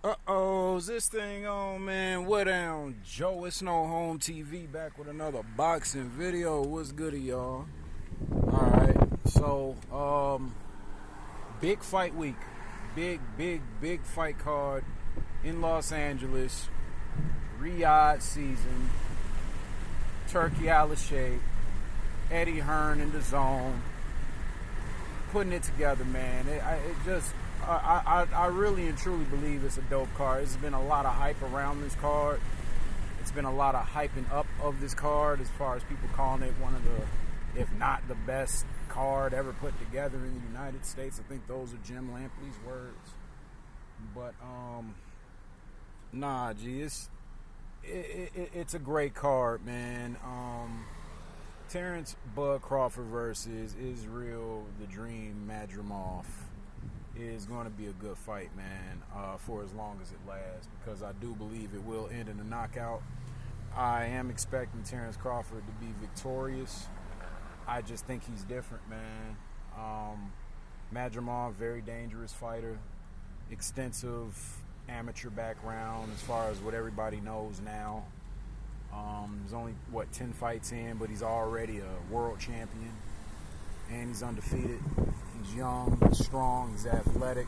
Uh-oh, is this thing on, man? What down, Joe? It's No Home TV back with another boxing video. What's goody, y'all? Alright, so, big fight week. Big fight card in Los Angeles. Riyadh season. Turkey Al-Sheikh. Eddie Hearn in the zone. Putting it together, man. I really and truly believe it's a dope card. There's been a lot of hype around this card. It's been a lot of hyping up of this card as far as people calling it one of the, if not the best card ever put together in the United States. I think those are Jim Lampley's words. But, nah, G, it's a great card, man. Terrence Bud Crawford versus Israel the Dream Madrimov is going to be a good fight, man, for as long as it lasts, because I do believe it will end in a knockout. I am expecting Terrence Crawford to be victorious. I just think he's different, man. Madrimov, very dangerous fighter, extensive amateur background as far as what everybody knows now. He's only, 10 fights in, but he's already a world champion, and he's undefeated. He's young, he's strong, he's athletic.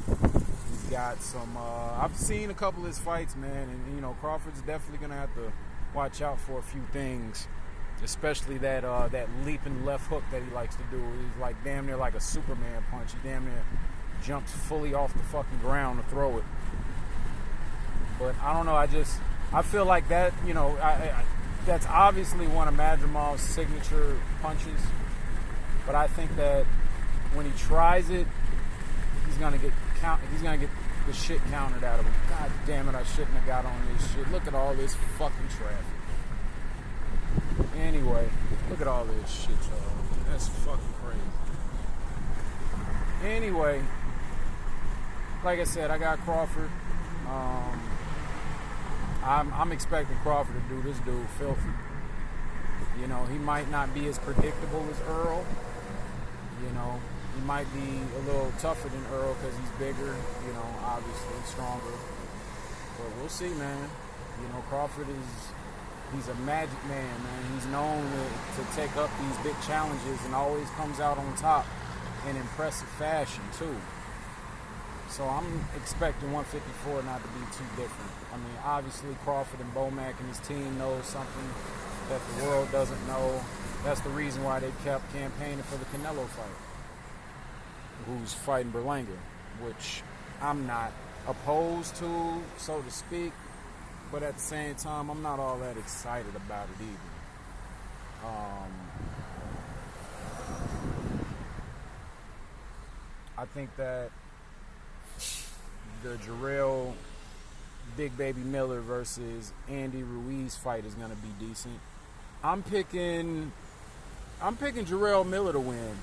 He's got some, I've seen a couple of his fights, man, and, Crawford's definitely going to have to watch out for a few things, especially that leaping left hook that he likes to do. He's like damn near like a Superman punch. He damn near jumps fully off the fucking ground to throw it. But I don't know, I feel like that, that's obviously one of Madrimov's signature punches. But I think that when he tries it, he's gonna get the shit countered out of him. God damn it, I shouldn't have got on this shit. Look at all this fucking traffic. Anyway, look at all this shit, y'all. That's fucking crazy. Anyway, like I said, I got Crawford. I'm expecting Crawford to do this dude filthy. He might not be as predictable as Earl. He might be a little tougher than Earl because he's bigger, obviously stronger. But we'll see, man. Crawford he's a magic man. He's known to take up these big challenges and always comes out on top in impressive fashion, too. So I'm expecting 154 not to be too different. Obviously Crawford and Bomac and his team knows something that the world doesn't know. That's the reason why they kept campaigning for the Canelo fight, who's fighting Berlanga, which I'm not opposed to, so to speak, but at the same time, I'm not all that excited about it either. I think that the Jarrell Big Baby Miller versus Andy Ruiz fight is going to be decent. I'm picking Jarrell Miller to win,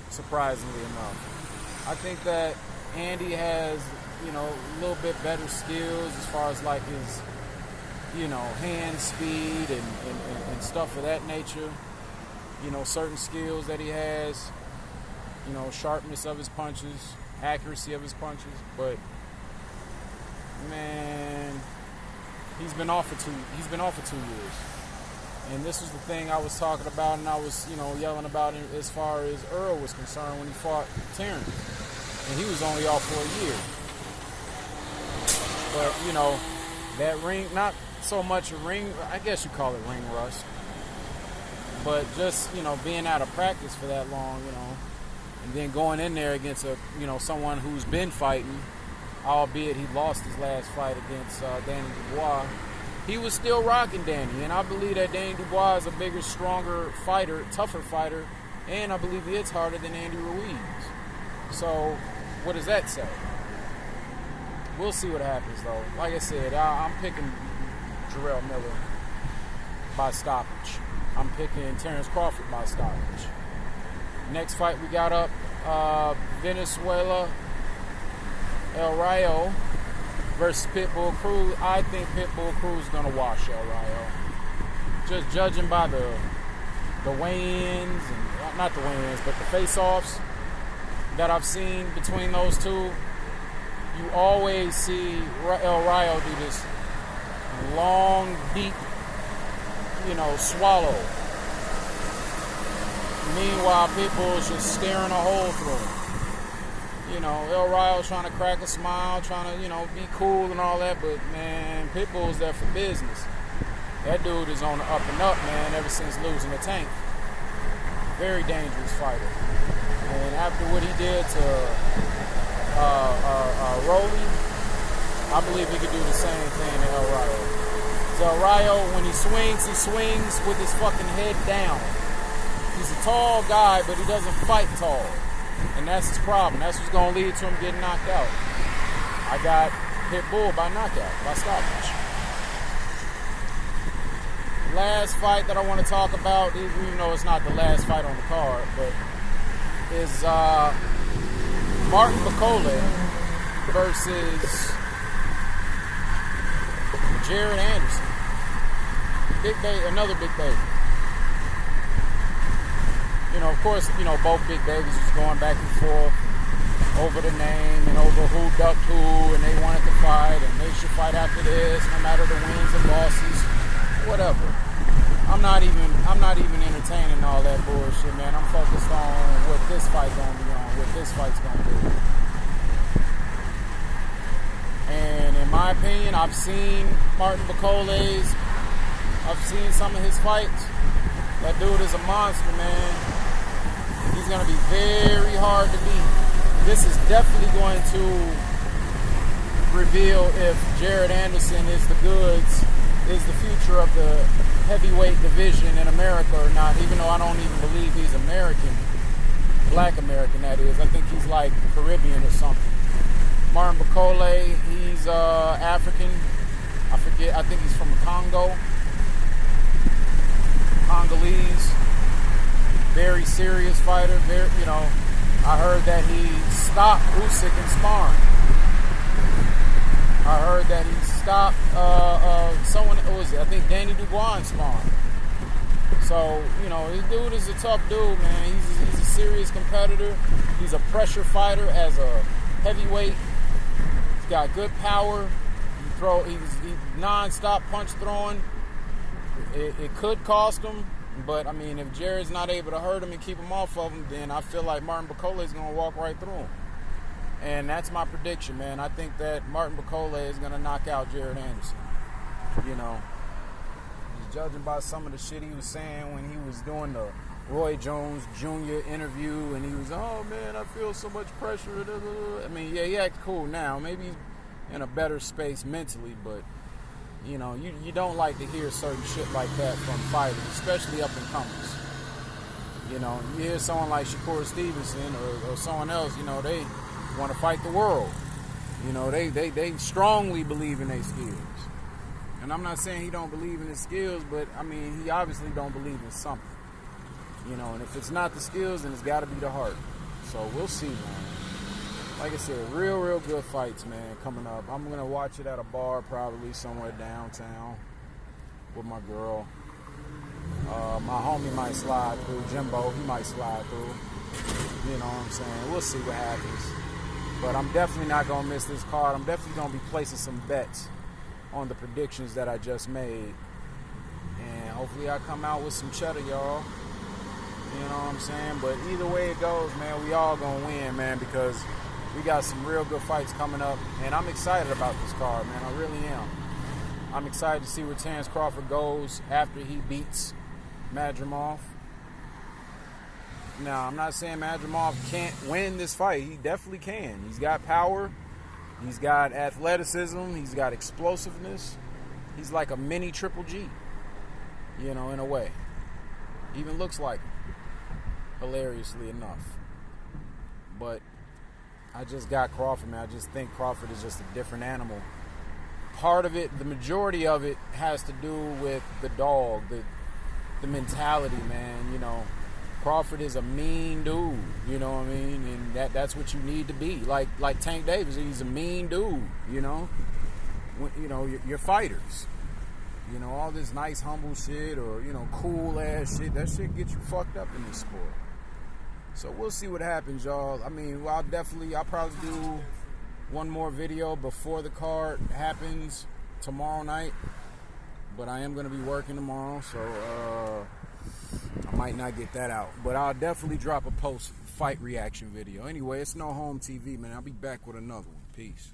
surprisingly enough. I think that Andy has, a little bit better skills as far as like his, hand speed and stuff of that nature. Certain skills that he has, sharpness of his punches, accuracy of his punches. But man, he's been off for 2 years. And this was the thing I was talking about, and I was, yelling about as far as Earl was concerned when he fought Terrence. And he was only off for a year. But, that ring, not so much a ring, I guess you call it ring rust. But just, being out of practice for that long, and then going in there against someone who's been fighting, albeit he lost his last fight against Danny Dubois. He was still rocking Danny, and I believe that Danny Dubois is a bigger, stronger fighter, tougher fighter, and I believe he hits harder than Andy Ruiz. So, what does that say? We'll see what happens, though. Like I said, I'm picking Jarrell Miller by stoppage. I'm picking Terrence Crawford by stoppage. Next fight we got up, Venezuela El Rayo versus Pitbull Cruz. I think Pitbull Cruz is going to wash El Rayo. Just judging by the weigh-ins, and not the weigh-ins, but the face-offs that I've seen between those two, you always see El Rayo do this long, deep, swallow. Meanwhile, Pitbull's just staring a hole through him. El Rayo's trying to crack a smile, trying to, be cool and all that, but, man, Pitbull's there for business. That dude is on the up and up, man, ever since losing the Tank. Very dangerous fighter. And after what he did to Rolly, I believe he could do the same thing to El Rayo. So El Rayo, when he swings with his fucking head down. He's a tall guy, but he doesn't fight tall. And that's his problem. That's what's going to lead to him getting knocked out. I got Pitbull by knockout, by stoppage. Last fight that I want to talk about, even though it's not the last fight on the card, but is Martin Bakole versus Jared Anderson. Big baby, another big baby. Of course, both big babies was going back and forth over the name and over who ducked who, and they wanted to fight, and they should fight after this, no matter the wins and losses, whatever. I'm not even entertaining all that bullshit, man. I'm focused on what this fight's gonna be on, what this fight's gonna do. And in my opinion, I've seen Martin Bacole's, I've seen some of his fights. That dude is a monster, man. He's going to be very hard to beat. This is definitely going to reveal if Jared Anderson is the goods, is the future of the heavyweight division in America or not, even though I don't even believe he's American. Black American, that is. I think he's like Caribbean or something. Martin Bakole, he's African. I forget, I think he's from Congo. Congolese. Very serious fighter. Very, I heard that he stopped Usyk in sparring. I heard that he stopped someone. What was it? I think Danny Dubois in sparring. So this dude is a tough dude, man. He's a serious competitor. He's a pressure fighter as a heavyweight. He's got good power. He's non-stop punch throwing. It could cost him. But, if Jared's not able to hurt him and keep him off of him, then I feel like Martin Bakole is going to walk right through him. And that's my prediction, man. I think that Martin Bakole is going to knock out Jared Anderson. Judging by some of the shit he was saying when he was doing the Roy Jones Jr. interview, and he was, oh, man, I feel so much pressure. Yeah, he acts cool now. Maybe he's in a better space mentally, but... You don't like to hear certain shit like that from fighters, especially up and comers. You hear someone like Shakur Stevenson or someone else, they want to fight the world. They strongly believe in their skills. And I'm not saying he don't believe in his skills, but he obviously don't believe in something. And if it's not the skills, then it's got to be the heart. So we'll see, man. Like I said, real good fights, man, coming up. I'm going to watch it at a bar probably somewhere downtown with my girl. My homie might slide through. Jimbo, he might slide through. You know what I'm saying? We'll see what happens. But I'm definitely not going to miss this card. I'm definitely going to be placing some bets on the predictions that I just made. And hopefully I come out with some cheddar, y'all. You know what I'm saying? But either way it goes, man, we all going to win, man, because... we got some real good fights coming up, and I'm excited about this card, man. I really am. I'm excited to see where Terence Crawford goes after he beats Madrimov. Now, I'm not saying Madrimov can't win this fight. He definitely can. He's got power. He's got athleticism. He's got explosiveness. He's like a mini Triple G, in a way. Even looks like him, hilariously enough. But... I just got Crawford, man. I just think Crawford is just a different animal. Part of it, the majority of it, has to do with the dog, the mentality, man. Crawford is a mean dude. You know what I mean? And that's what you need to be. Like Tank Davis, he's a mean dude. Your fighters. All this nice, humble shit or cool ass shit. That shit gets you fucked up in this sport. So we'll see what happens, y'all. I'll probably do one more video before the card happens tomorrow night. But I am going to be working tomorrow, so I might not get that out. But I'll definitely drop a post-fight reaction video. Anyway, it's No Home TV, man. I'll be back with another one. Peace.